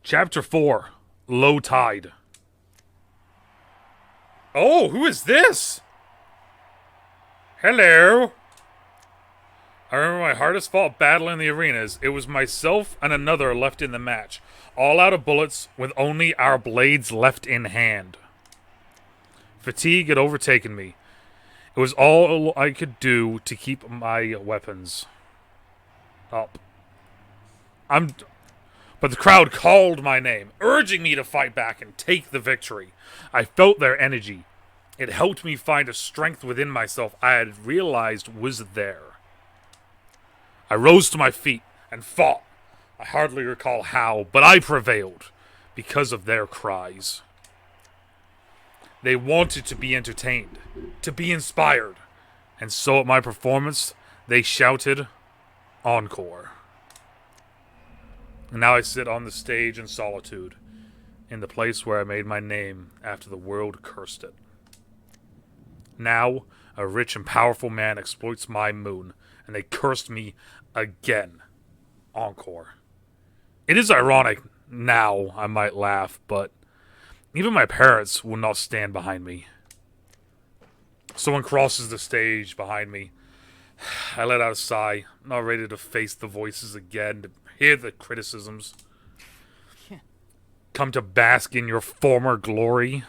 Chapter 4. Low Tide. Oh, who is this? Hello. I remember my hardest fought battle in the arenas. It was myself and another left in the match. All out of bullets, with only our blades left in hand. Fatigue had overtaken me. It was all I could do to keep my weapons up. But the crowd called my name, urging me to fight back and take the victory. I felt their energy. It helped me find a strength within myself I had realized was there. I rose to my feet and fought. I hardly recall how, but I prevailed because of their cries. They wanted to be entertained, to be inspired, and so at my performance, they shouted, "Encore." And now I sit on the stage in solitude, in the place where I made my name after the world cursed it. Now, a rich and powerful man exploits my moon, and they cursed me again. Encore. It is ironic now, I might laugh, but even my parents will not stand behind me. Someone crosses the stage behind me. I let out a sigh, not ready to face the voices again, to hear the criticisms. Come to bask in your former glory.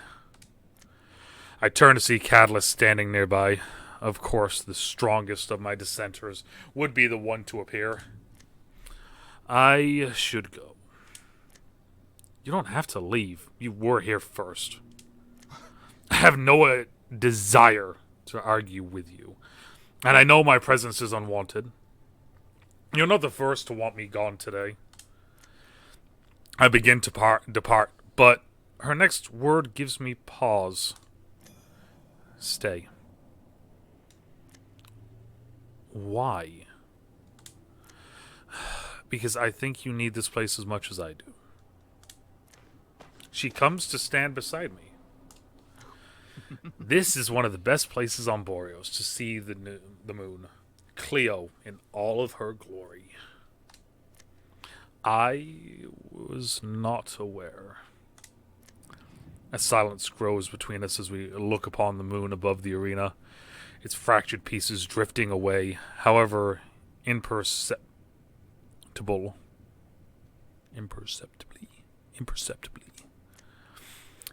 I turn to see Catalyst standing nearby. Of course, the strongest of my dissenters would be the one to appear. I should go. You don't have to leave. You were here first. I have no desire to argue with you. And I know my presence is unwanted. You're not the first to want me gone today. I begin to depart, but her next word gives me pause. Stay. Why? Because I think you need this place as much as I do. She comes to stand beside me. This is one of the best places on Boreos to see the moon. Cleo in all of her glory. I was not aware. A silence grows between us as we look upon the moon above the arena, its fractured pieces drifting away, however imperceptibly.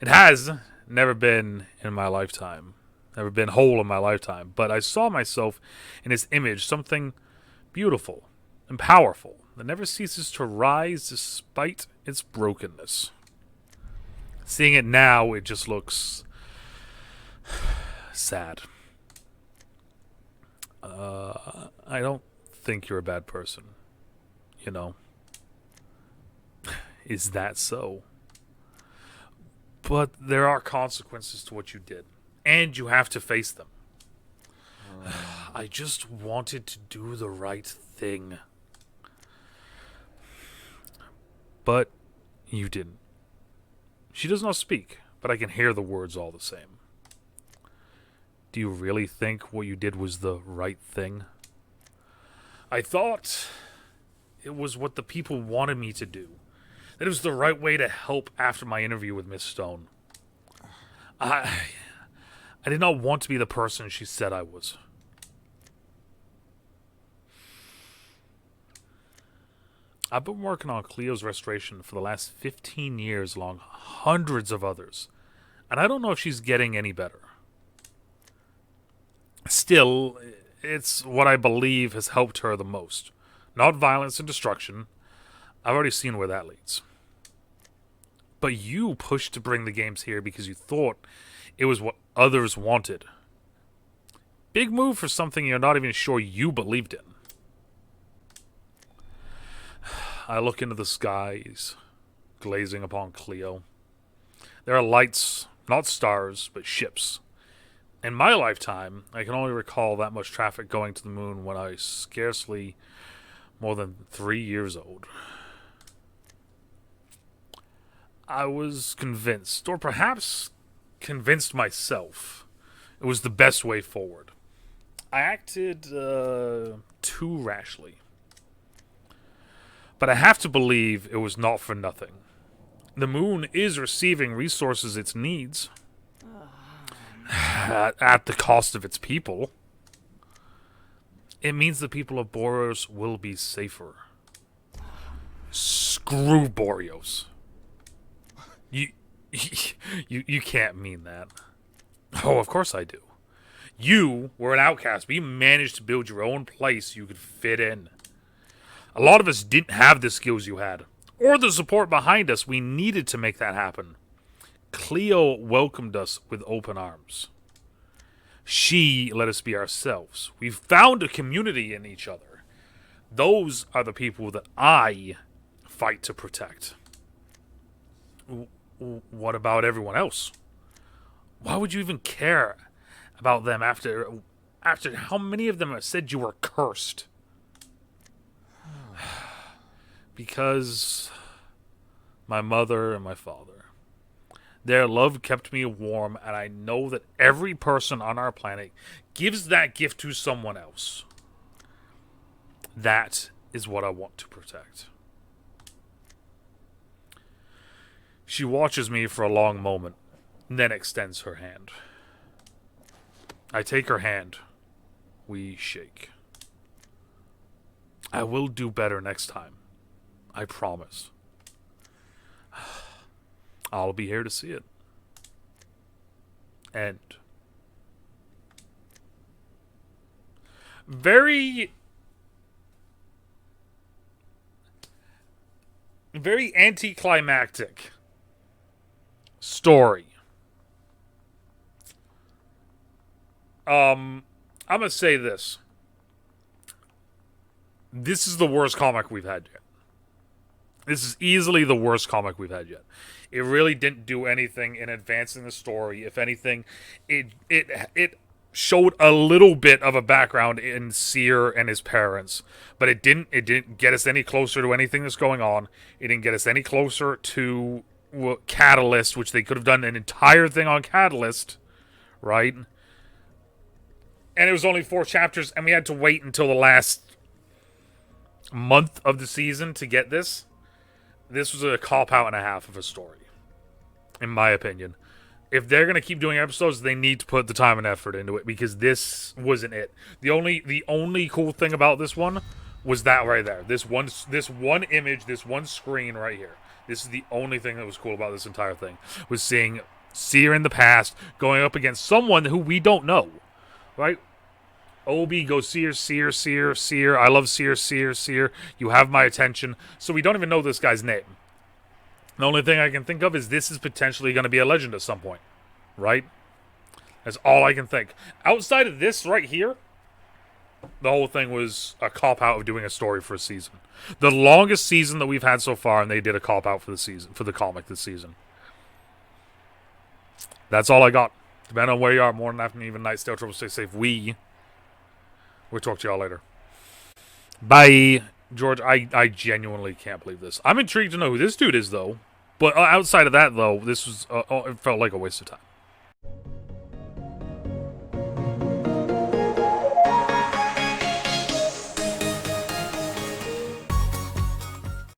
It has never been in my lifetime, never been whole in my lifetime, but I saw myself in its image, something beautiful and powerful that never ceases to rise despite its brokenness. Seeing it now, it just looks sad. I don't think you're a bad person, you know. Is that so? But there are consequences to what you did, and you have to face them. I just wanted to do the right thing. But you didn't. She does not speak, but I can hear the words all the same. Do you really think what you did was the right thing? I thought it was what the people wanted me to do. That it was the right way to help after my interview with Miss Stone. I did not want to be the person she said I was. I've been working on Cleo's restoration for the last 15 years along hundreds of others, and I don't know if she's getting any better. Still, it's what I believe has helped her the most. Not violence and destruction. I've already seen where that leads. But you pushed to bring the games here because you thought it was what others wanted. Big move for something you're not even sure you believed in. I look into the skies, glazing upon Cleo. There are lights, not stars, but ships. In my lifetime, I can only recall that much traffic going to the moon when I was scarcely more than 3 years old. I was convinced, or perhaps convinced myself, it was the best way forward. I acted too rashly. But I have to believe it was not for nothing. The moon is receiving resources it needs. At the cost of its people. It means the people of Boros will be safer. Screw Boreos. You can't mean that. Oh, of course I do. You were an outcast, but you managed to build your own place you could fit in. A lot of us didn't have the skills you had, or the support behind us we needed to make that happen. Cleo welcomed us with open arms. She let us be ourselves. We found a community in each other. Those are the people that I fight to protect. What about everyone else? Why would you even care about them after how many of them have said you were cursed? Because my mother and my father. Their love kept me warm, and I know that every person on our planet gives that gift to someone else. That is what I want to protect. She watches me for a long moment, and then extends her hand. I take her hand. We shake. I will do better next time. I promise. I'll be here to see it. End. Very anticlimactic story. I'm gonna say this. This is the worst comic we've had yet. This is easily the worst comic we've had yet. It really didn't do anything in advancing the story. If anything, it showed a little bit of a background in Seer and his parents, but it didn't get us any closer to anything that's going on. It didn't get us any closer to Catalyst, which they could have done an entire thing on Catalyst, right? And it was only 4 chapters, and we had to wait until the last month of the season to get this. This was a cop-out and a half of a story, in my opinion. If they're going to keep doing episodes, they need to put the time and effort into it, because this wasn't it. The only cool thing about this one was that right there. This one image, this one screen right here. This is the only thing that was cool about this entire thing, was seeing Seer in the past going up against someone who we don't know, right? Obi goes Seer, Seer, Seer, Seer. I love Seer, Seer, Seer. You have my attention. So we don't even know this guy's name. The only thing I can think of is this is potentially going to be a legend at some point, right? That's all I can think. Outside of this right here, the whole thing was a cop-out of doing a story for a season. The longest season that we've had so far, and they did a cop-out for the season, for the comic this season. That's all I got. Depending on where you are, morning, afternoon, even night, stay out, trouble, stay safe. We'll talk to y'all later. Bye. George, I genuinely can't believe this. I'm intrigued to know who this dude is, though. But outside of that, though, this was it felt like a waste of time.